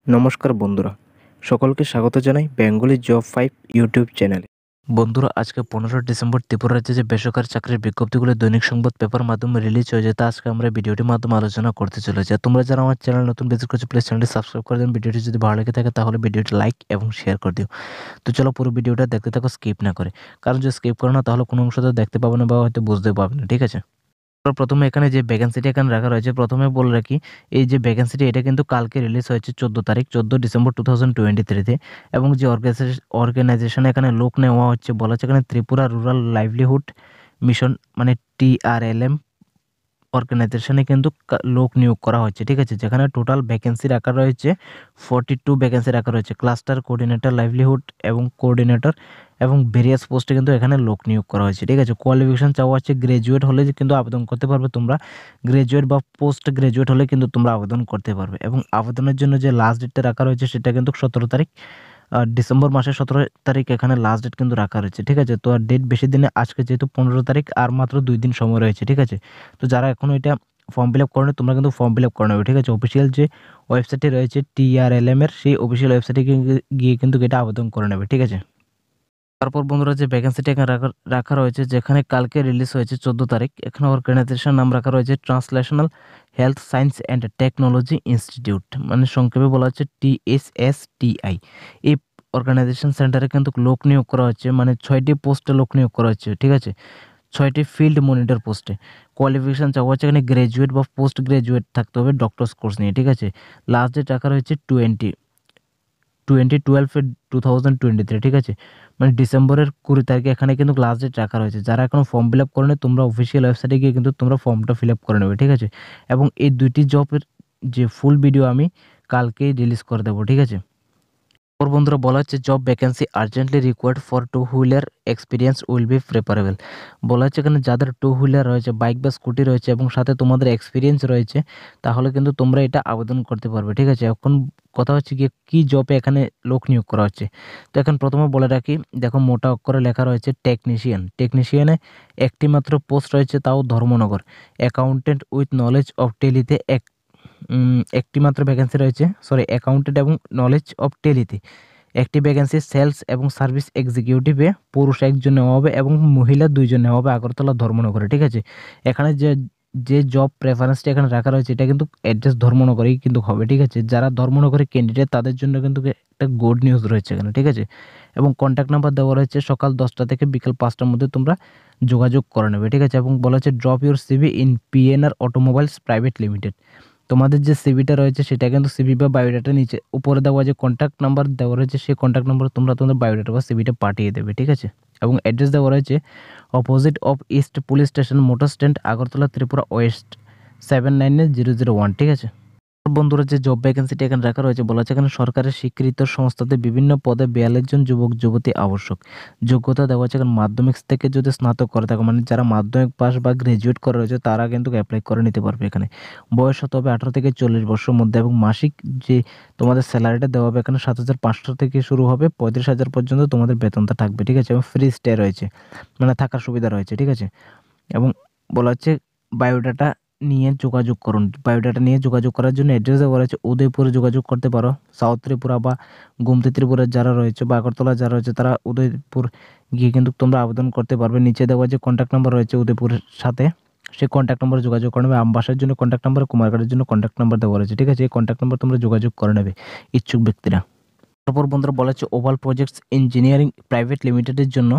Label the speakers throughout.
Speaker 1: নমস্কার বন্ধুরা, সকলকে স্বাগত জানাই বেঙ্গলি জব 5 ইউটিউব চ্যানেলে। বন্ধুরা, আজকে 15 ডিসেম্বর ত্রিপুরা রাজ্যে যে বেসরকারি চাকরির বিজ্ঞপ্তিগুলো দৈনিক সংবাদ পেপার মাধ্যমে রিলিজ হয়ে যায় তা আজকে আমরা ভিডিওটির মাধ্যমে আলোচনা করতে চলেছি। তোমরা যারা আমার চ্যানেল নতুন ভিজিট করছো প্লিজ চ্যানেলটি সাবস্ক্রাইব করে দেন। ভিডিওটি যদি ভালো লেগে থাকে তাহলে ভিডিওটি লাইক এবং শেয়ার করে দিও। তো চলো পুরো ভিডিওটা দেখতে থাকো স্কিপ না করে, কারণ যদি স্কিপ করো না তাহলে কোনো অংশটা দেখতে পাবে না বা হয়তো বুঝতে পারবে না। ঠিক আছে, প্রথমে এখানে যে ভ্যাকেন্সিটি এখানে রাখা রয়েছে, প্রথমে বলে রাখি এই যে ভ্যাকেন্সিটি এটা কিন্তু কালকে রিলিজ হয়েছে 14 ডিসেম্বর 2023-তে, এবং যে অর্গানাইজেশন এখানে লোক নেওয়া হচ্ছে বলা হচ্ছে এখানে ত্রিপুরা রুরাল লাইভলিহুড মিশন মানে TRLM অর্গানাইজেশনে কিন্তু লোক নিয়োগ করা হচ্ছে। ঠিক আছে, যেখানে টোটাল ভ্যাকেন্সি রাখা রয়েছে 42 ভ্যাকেন্সি রাখা রয়েছে, ক্লাস্টার কোঅর্ডিনেটর, লাইভলিহুড এবং কোঅর্ডিনেটর এবং ভেরিয়াস পোস্টে কিন্তু এখানে লোক নিয়োগ করা হয়েছে। ঠিক আছে, কোয়ালিফিকেশন চাওয়া হচ্ছে গ্রাজুয়েট হলে কিন্তু আবেদন করতে পারবে তোমরা, গ্রাজুয়েট বা পোস্ট গ্রাজুয়েট হলে কিন্তু তোমরা আবেদন করতে পারবে। এবং আবেদনের জন্য যে লাস্ট ডেটটা রাখা রয়েছে সেটা কিন্তু 17 তারিখ, ডিসেম্বর মাসের 17 তারিখ এখানে লাস্ট ডেট কিন্তু রাখা রয়েছে। ঠিক আছে, তো আর ডেট বেশি দিনে, আজকে যেহেতু 15 তারিখ আর মাত্র 2 দিন সময় রয়েছে। ঠিক আছে, তো যারা এখনও এটা ফর্ম ফিল আপ করে তোমরা কিন্তু ফর্ম ফিল আপ করে নেবে। ঠিক আছে, অফিসিয়াল যে ওয়েবসাইটটি রয়েছে TRLM এর, সেই অফিসিয়াল ওয়েবসাইটে গিয়ে কিন্তু এটা আবেদন করে নেবে। ঠিক আছে, তারপর বন্ধুরা যে ভ্যাকেন্সিটা এখানে রাখা রয়েছে, যেখানে কালকে রিলিজ হয়েছে 14 তারিখ, এখানে অর্গানাইজেশন নাম রাখা রয়েছে translational health science and technology institute, মানে সংক্ষেপে বলা হচ্ছে TSSTI। এই অর্গানাইজেশন সেন্টারে কিন্তু লোক নিয়োগ করা হচ্ছে, মানে 6টি পোস্টে লোক নিয়োগ করা হচ্ছে। ঠিক আছে, 6টি ফিল্ড মনিটর পোস্টে। কোয়ালিফিকেশান চাওয়া হচ্ছে এখানে গ্রাজুয়েট বা পোস্ট গ্রাজুয়েট থাকতে হবে ডক্টরস কোর্স নিয়ে। ঠিক আছে, লাস্ট ডেট রাখা রয়েছে 20/12/2023। ঠিক আছে, মানে ডিসেম্বরের 20 তারিখে এখানে কিন্তু লাস্ট ডেট রাখা রয়েছে। যারা এখনো ফর্ম ফিল আপ করে নেই তোমরা অফিসিয়াল ওয়েবসাইটে গিয়ে কিন্তু তোমরা ফর্মটা ফিল আপ করে নেবে। ঠিক আছে, এবং এই দুইটি জবের যে ফুল ভিডিও আমি কালকেই রিলিজ করে দেবো। ঠিক আছে, ওর বন্ধুরা বলা হচ্ছে job vacancy urgently required for 2 wheeler experience will be preferable. বলা হচ্ছে এখানে যাদের 2 হুইলার রয়েছে, বাইক বা স্কুটি রয়েছে এবং সাথে তোমাদের এক্সপিরিয়েন্স রয়েছে, তাহলে কিন্তু তোমরা এটা আবেদন করতে পারবে। ঠিক আছে, এখন কথা হচ্ছে গিয়ে কী জবে এখানে লোক নিয়োগ করা হচ্ছে। তো এখন প্রথমে বলে রাখি, দেখো মোটা অক্ষরে লেখা রয়েছে টেকনিশিয়ানে একটি মাত্র পোস্ট রয়েছে, তাও Dharmanagar. Accountant with knowledge of টেলিতে একটি মাত্র ভ্যাকেন্সি রয়েছে, অ্যাকাউন্টেন্ট এবং নলেজ অফ টেলিতে একটি ভ্যাকেন্সি। সেলস এবং সার্ভিস এক্সিকিউটিভে পুরুষ 1 জন নেওয়া হবে এবং মহিলা 2 জন নেওয়া হবে, আগরতলা ধর্মনগরে। ঠিক আছে, এখানে যে যে জব প্রেফারেন্সটা এখানে রাখা রয়েছে এটা কিন্তু অ্যাড্রেস ধর্মনগরেই কিন্তু হবে। ঠিক আছে, যারা ধর্মনগরের ক্যান্ডিডেট তাদের জন্য কিন্তু একটা গুড নিউজ রয়েছে এখানে। ঠিক আছে, এবং কন্ট্যাক্ট নাম্বার দেওয়া রয়েছে, সকাল 10টা থেকে বিকেল 5টার মধ্যে তোমরা যোগাযোগ করে নেবে। ঠিক আছে, এবং বলা হচ্ছে drop your CV in PNR automobiles private limited. তোমাদের যে সিভিটা রয়েছে সেটা কিন্তু সিভি বা বায়োডাটা নিচে উপরে দেওয়া যে কন্ট্যাক্ট নাম্বার দেওয়া রয়েছে সেই কন্ট্যাক্ট নাম্বার তোমরা তোমাদের বায়োডাটা বা সিভিটা পাঠিয়ে দেবে। ঠিক আছে, এবং অ্যাড্রেস দেওয়া রয়েছে opposite of east police station, motor stand, Agartala, Tripura West 799001। ঠিক আছে, বন্ধুরা যে জব ভ্যাকেন্সিটা এখানে রাখা রয়েছে বলা হচ্ছে এখানে সরকারের স্বীকৃত সংস্থাতে বিভিন্ন পদে 42 জন যুবক যুবতী আবশ্যক। যোগ্যতা দেওয়া হচ্ছে এখানে মাধ্যমিক থেকে যদি স্নাতক করে থাকে, মানে যারা মাধ্যমিক পাস বা গ্রাজুয়েট করে রয়েছে তারা কিন্তু অ্যাপ্লাই করে নিতে পারবে। এখানে বয়স হতে হবে 18 থেকে 40 বছরের মধ্যে, এবং মাসিক যে তোমাদের স্যালারিটা দেওয়া হবে এখানে 7,500 থেকে শুরু হবে, 35,000 পর্যন্ত তোমাদের বেতনটা থাকবে। ঠিক আছে, এবং ফ্রি স্টে রয়েছে, মানে থাকার সুবিধা রয়েছে। ঠিক আছে, এবং বলা হচ্ছে বায়োডাটা নিয়ে যোগাযোগ করুন। বায়োডাটা নিয়ে যোগাযোগ করার জন্য অ্যাড্রেস দেওয়া রয়েছে, উদয়পুরে যোগাযোগ করতে পারো। সাউথ ত্রিপুরা বা গোমতী ত্রিপুরার যারা রয়েছে বা আগরতলা যারা রয়েছে তারা উদয়পুর গিয়ে কিন্তু তোমরা আবেদন করতে পারবে। নিচে দেওয়া যে কন্ট্যাক্ট নাম্বার রয়েছে উদয়পুরের সাথে, সেই কন্ট্যাক্ট নাম্বারে যোগাযোগ করে নেবে। আমবাসার জন্য কন্ট্যাক্ট নাম্বার, কুমারঘাটের জন্য কন্ট্যাক্ট নাম্বার দেওয়া রয়েছে। ঠিক আছে, এই কন্ট্যাক্ট নাম্বার তোমরা যোগাযোগ করে নেবে ইচ্ছুক ব্যক্তিরা। তারপর বন্ধুরা বলা হচ্ছে ওভাল প্রজেক্টস ইঞ্জিনিয়ারিং প্রাইভেট লিমিটেডের জন্য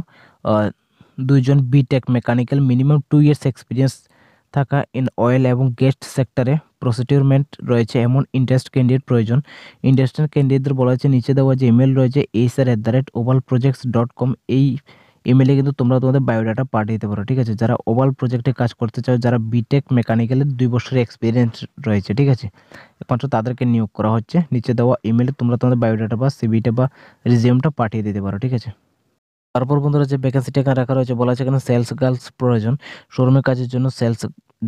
Speaker 1: 2 জন BTech mechanical minimum 2 years experience থাকা ইন অয়েল এবং গ্যাস সেক্টরে প্রসিকিউরমেন্ট রয়েছে এমন ইন্টারেস্ট ক্যান্ডিডেট প্রয়োজন। ইন্টারেস্টেড ক্যান্ডিডেটদের বলা হচ্ছে নিচে দেওয়া যে ইমেল রয়েছে sr@ovalprojects.com, এই ইমেলে কিন্তু তোমরা তোমাদের বায়োডাটা পাঠিয়ে দিতে পারো। ঠিক আছে, যারা ওভাল প্রজেক্টে কাজ করতে চাও, যারা বিটেক মেকানিক্যালের 2 বছরের এক্সপিরিয়েন্স রয়েছে। ঠিক আছে, একমাত্র তাদেরকে নিয়োগ করা হচ্ছে। নিচে দেওয়া ইমেলে তোমরা তোমাদের বায়োডাটা বা সিভিটা বা রিজিউমটা পাঠিয়ে দিতে পারো। ঠিক আছে, তারপর বন্ধুরা যে ভ্যাকেন্সিটা এখানে রাখা রয়েছে বলা হচ্ছে এখানে সেলস গার্লস প্রয়োজন, শোরুমের কাজের জন্য সেলস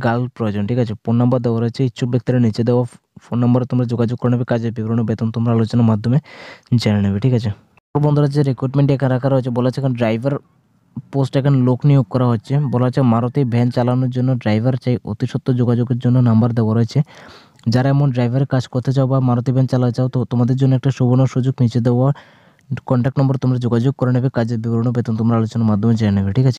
Speaker 1: গার্ল প্রয়োজন। ঠিক আছে, ফোন নাম্বার দেওয়া রয়েছে, ইচ্ছুক ব্যক্তিরা নিচে দেওয়া ফোন নাম্বারে তোমরা যোগাযোগ করে নেবে। কাজের বিবরণ বেতন তোমরা আলোচনার মাধ্যমে জেনে নেবে। ঠিক আছে, বন্ধুরা যে রিক্রুটমেন্ট এখানে রাখা রয়েছে বলা হচ্ছে এখানে ড্রাইভার পোস্ট এখানে লোক নিয়োগ করা হচ্ছে। বলা হচ্ছে মারুতি ভ্যান চালানোর জন্য ড্রাইভার চাই, অতি সত্ত্বর যোগাযোগের জন্য নাম্বার দেওয়া রয়েছে। যারা এমন ড্রাইভারের কাজ করতে চাও বা মারুতি ভ্যান চালাতে চাও, তো তোমাদের জন্য একটা সুবর্ণ সুযোগ, নিচে দেওয়া কন্ট্যাক্ট নম্বর তোমরা যোগাযোগ করে নেবে, কাজের বিবরণ ও বেতন তোমরা আলোচনার মাধ্যমে জেনে নেবে, ঠিক আছে?